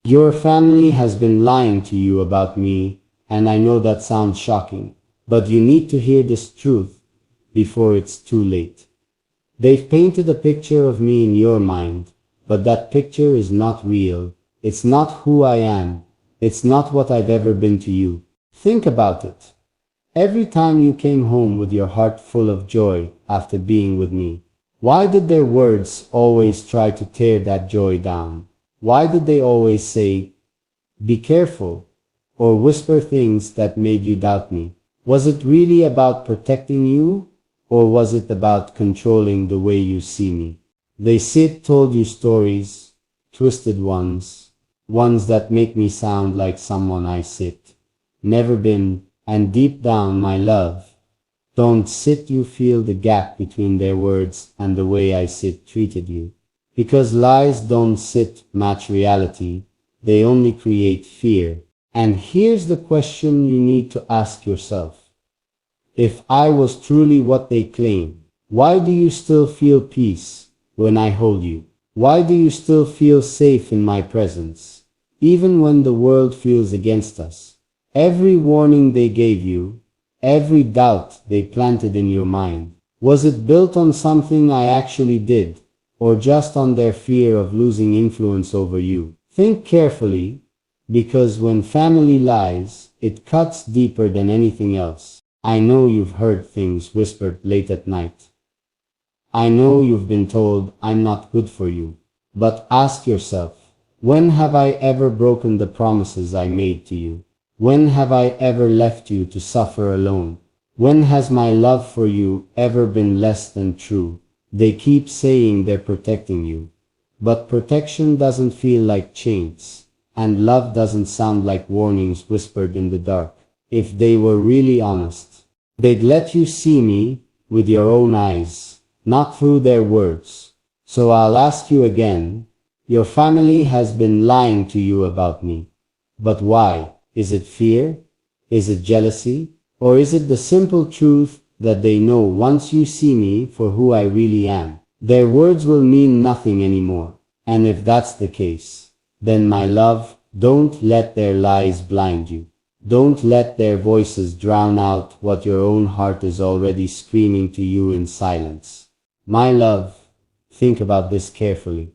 Your family has been lying to you about me, and I know that sounds shocking, but you need to hear this truth before it's too late. They've painted a picture of me in your mind, but that picture is not real. It's not who I am. It's not what I've ever been to you. Think about it. Every time you came home with your heart full of joy after being with me, why did their words always try to tear that joy down? Why did they always say, "Be careful," or whisper things that made you doubt me? Was it really about protecting you, or was it about controlling the way you see me? They told you stories, twisted ones that make me sound like someone I never been, and deep down, my love, don't you feel the gap between their words and the way I treated you? Because lies don't match reality, they only create fear. And here's the question you need to ask yourself. If I was truly what they claim, why do you still feel peace when I hold you? Why do you still feel safe in my presence, even when the world feels against us? Every warning they gave you, every doubt they planted in your mind, was it built on something I actually did, or just on their fear of losing influence over you? Think carefully, because when family lies, it cuts deeper than anything else. I know you've heard things whispered late at night. I know you've been told I'm not good for you. But ask yourself, when have I ever broken the promises I made to you? When have I ever left you to suffer alone? When has my love for you ever been less than true? They keep saying they're protecting you, but protection doesn't feel like chains, and love doesn't sound like warnings whispered in the dark. If they were really honest, they'd let you see me with your own eyes, not through their words. So I'll ask you again, your family has been lying to you about me. But why? Is it fear? Is it jealousy? Or is it the simple truth that they know once you see me for who I really am, their words will mean nothing anymore? And if that's the case, then my love, don't let their lies blind you. Don't let their voices drown out what your own heart is already screaming to you in silence. My love, think about this carefully.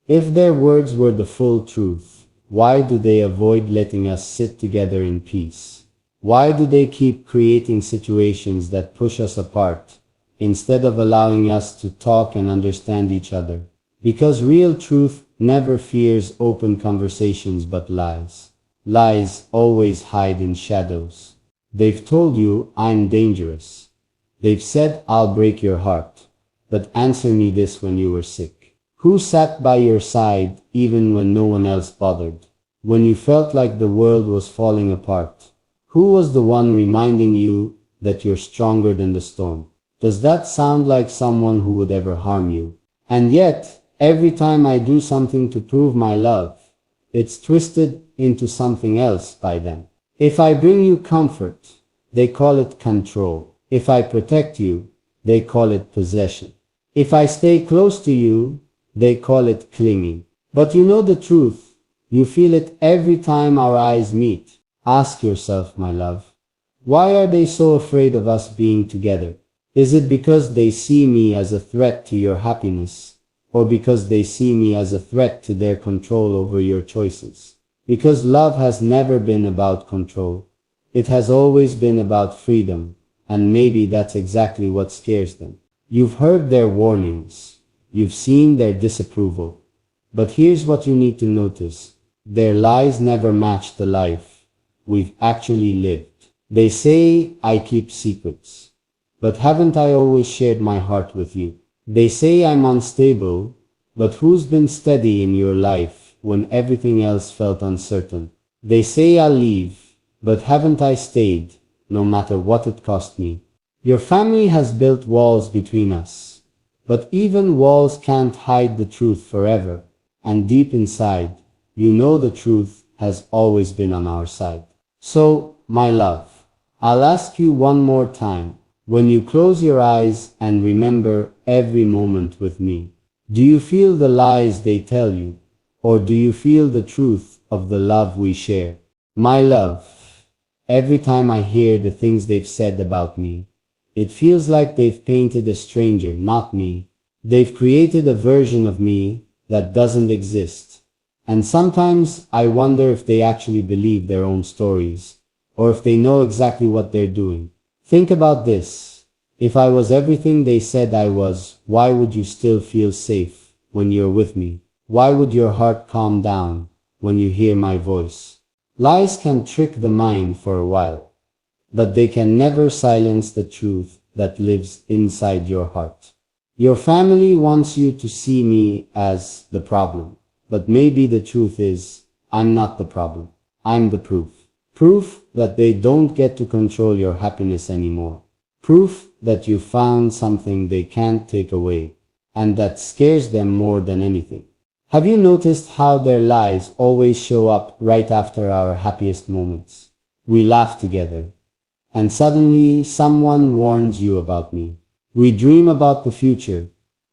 If their words were the full truth, why do they avoid letting us sit together in peace? Why do they keep creating situations that push us apart, instead of allowing us to talk and understand each other? Because real truth never fears open conversations but lies. Lies always hide in shadows. They've told you I'm dangerous. They've said I'll break your heart. But answer me this: when you were sick, who sat by your side even when no one else bothered? When you felt like the world was falling apart, who was the one reminding you that you're stronger than the storm? Does that sound like someone who would ever harm you? And yet, every time I do something to prove my love, it's twisted into something else by them. If I bring you comfort, they call it control. If I protect you, they call it possession. If I stay close to you, they call it clinging. But you know the truth. You feel it every time our eyes meet. Ask yourself, my love, why are they so afraid of us being together? Is it because they see me as a threat to your happiness, or because they see me as a threat to their control over your choices? Because love has never been about control. It has always been about freedom, and maybe that's exactly what scares them. You've heard their warnings. You've seen their disapproval. But here's what you need to notice. Their lies never match the life we've actually lived. They say I keep secrets. But haven't I always shared my heart with you? They say I'm unstable, but who's been steady in your life when everything else felt uncertain? They say I'll leave, but haven't I stayed, no matter what it cost me? Your family has built walls between us, but even walls can't hide the truth forever, and deep inside, you know the truth has always been on our side. So, my love, I'll ask you one more time. When you close your eyes and remember every moment with me, do you feel the lies they tell you? Or do you feel the truth of the love we share? My love, every time I hear the things they've said about me, it feels like they've painted a stranger, not me. They've created a version of me that doesn't exist. And sometimes I wonder if they actually believe their own stories, or if they know exactly what they're doing. Think about this. If I was everything they said I was, why would you still feel safe when you're with me? Why would your heart calm down when you hear my voice? Lies can trick the mind for a while, but they can never silence the truth that lives inside your heart. Your family wants you to see me as the problem, but maybe the truth is, I'm not the problem. I'm the proof. Proof that they don't get to control your happiness anymore. Proof that you found something they can't take away, and that scares them more than anything. Have you noticed how their lies always show up right after our happiest moments? We laugh together, and suddenly someone warns you about me. We dream about the future,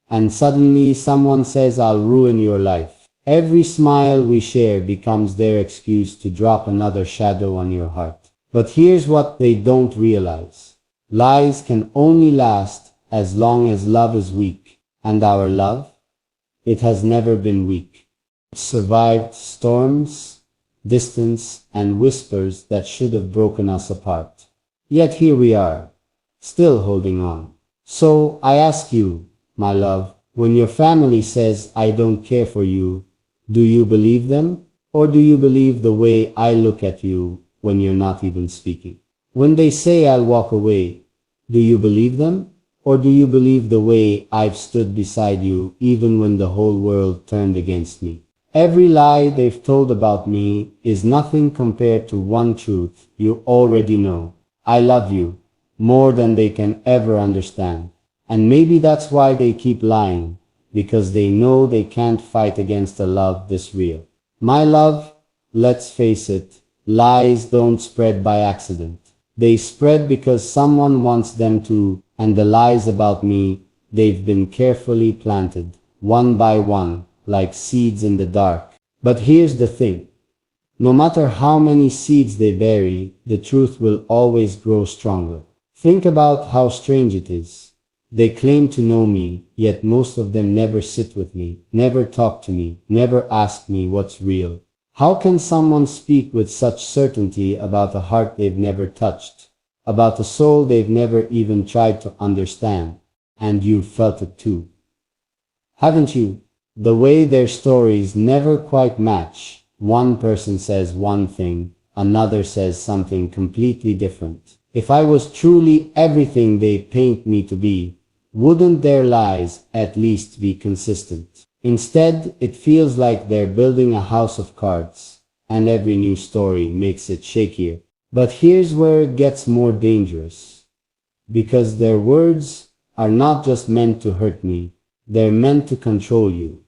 and suddenly someone says I'll ruin your life. Every smile we share becomes their excuse to drop another shadow on your heart. But here's what they don't realize. Lies can only last as long as love is weak, and our love? It has never been weak. It survived storms, distance, and whispers that should have broken us apart. Yet here we are, still holding on. So I ask you, my love, when your family says I don't care for you, do you believe them? Or do you believe the way I look at you when you're not even speaking? When they say I'll walk away, do you believe them? Or do you believe the way I've stood beside you even when the whole world turned against me? Every lie they've told about me is nothing compared to one truth you already know. I love you more than they can ever understand. And maybe that's why they keep lying, because they know they can't fight against a love this real. My love, let's face it, lies don't spread by accident. They spread because someone wants them to, and the lies about me, they've been carefully planted, one by one, like seeds in the dark. But here's the thing. No matter how many seeds they bury, the truth will always grow stronger. Think about how strange it is. They claim to know me, yet most of them never sit with me, never talk to me, never ask me what's real. How can someone speak with such certainty about a heart they've never touched, about a soul they've never even tried to understand? And you've felt it too, haven't you? The way their stories never quite match. One person says one thing, another says something completely different. If I was truly everything they paint me to be, wouldn't their lies at least be consistent? Instead, it feels like they're building a house of cards, and every new story makes it shakier. But here's where it gets more dangerous. Because their words are not just meant to hurt me, they're meant to control you.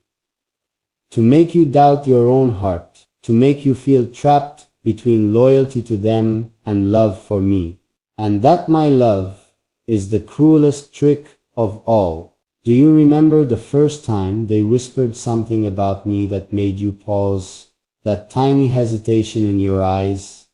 To make you doubt your own heart, to make you feel trapped between loyalty to them and love for me. And that, my love, is the cruelest trick of all. Do you remember the first time they whispered something about me that made you pause? That tiny hesitation in your eyes?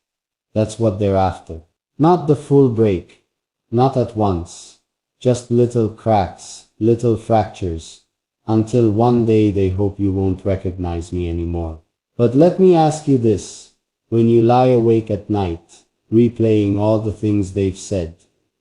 That's what they're after. Not the full break. Not at once. Just little cracks, little fractures, until one day they hope you won't recognize me anymore. But let me ask you this. When you lie awake at night, replaying all the things they've said,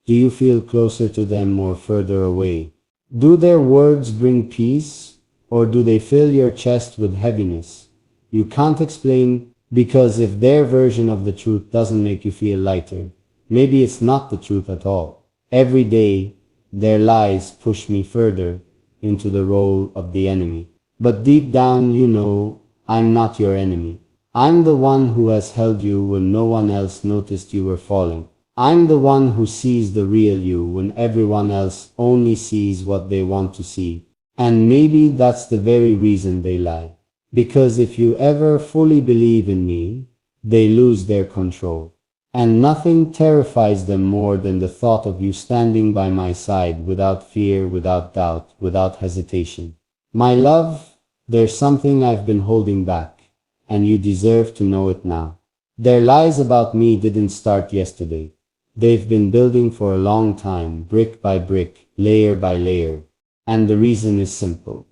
do you feel closer to them or further away? Do their words bring peace, or do they fill your chest with heaviness? You can't explain, because if their version of the truth doesn't make you feel lighter, maybe it's not the truth at all. Every day, their lies push me further into the role of the enemy. But deep down, you know, I'm not your enemy. I'm the one who has held you when no one else noticed you were falling. I'm the one who sees the real you when everyone else only sees what they want to see. And maybe that's the very reason they lie. Because if you ever fully believe in me, they lose their control. And nothing terrifies them more than the thought of you standing by my side without fear, without doubt, without hesitation. My love, There's something I've been holding back, and you deserve to know it now. Their lies about me didn't start yesterday. They've been building for a long time, brick by brick, layer by layer. And the reason is simple.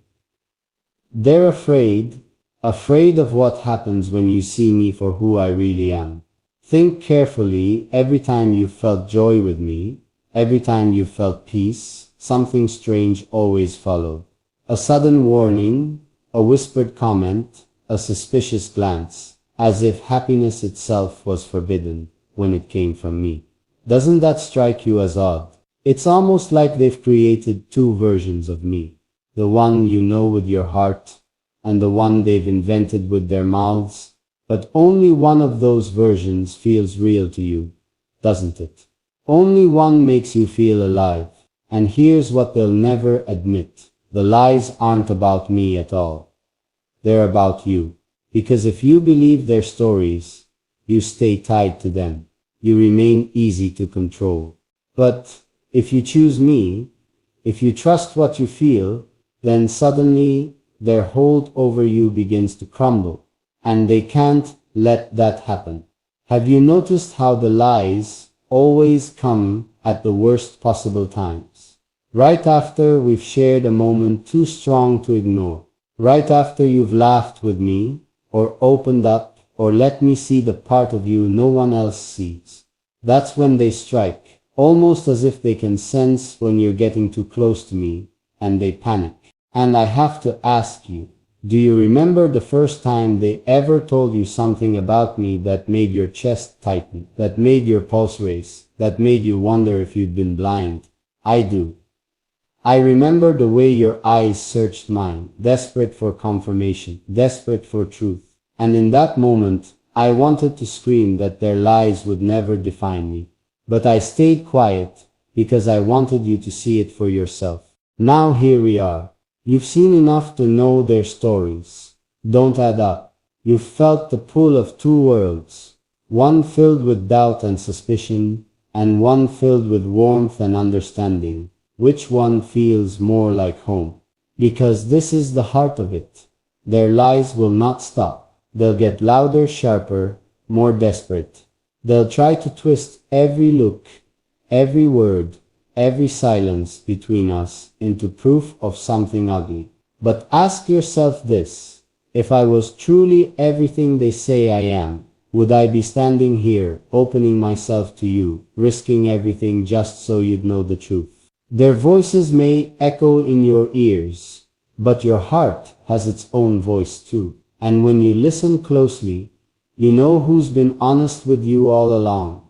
They're afraid of what happens when you see me for who I really am. Think carefully. Every time you felt joy with me, every time you felt peace, something strange always followed. A sudden warning, a whispered comment, a suspicious glance, as if happiness itself was forbidden when it came from me. Doesn't that strike you as odd? It's almost like they've created two versions of me. The one you know with your heart, and the one they've invented with their mouths. But only one of those versions feels real to you, doesn't it? Only one makes you feel alive. And here's what they'll never admit. The lies aren't about me at all. They're about you. Because if you believe their stories, you stay tied to them. You remain easy to control. But if you choose me, if you trust what you feel, then suddenly their hold over you begins to crumble. And they can't let that happen. Have you noticed how the lies always come at the worst possible times? Right after we've shared a moment too strong to ignore. Right after you've laughed with me, or opened up, or let me see the part of you no one else sees. That's when they strike, almost as if they can sense when you're getting too close to me, and they panic. And I have to ask you, do you remember the first time they ever told you something about me that made your chest tighten, that made your pulse race, that made you wonder if you'd been blind? I do. I remember the way your eyes searched mine, desperate for confirmation, desperate for truth. And in that moment, I wanted to scream that their lies would never define me. But I stayed quiet because I wanted you to see it for yourself. Now here we are. You've seen enough to know their stories don't add up. You've felt the pull of two worlds, one filled with doubt and suspicion, and one filled with warmth and understanding. Which one feels more like home? Because this is the heart of it. Their lies will not stop. They'll get louder, sharper, more desperate. They'll try to twist every look, every word, every silence between us into proof of something ugly. But ask yourself this, if I was truly everything they say I am, would I be standing here, opening myself to you, risking everything just so you'd know the truth? Their voices may echo in your ears, but your heart has its own voice too. And when you listen closely, you know who's been honest with you all along.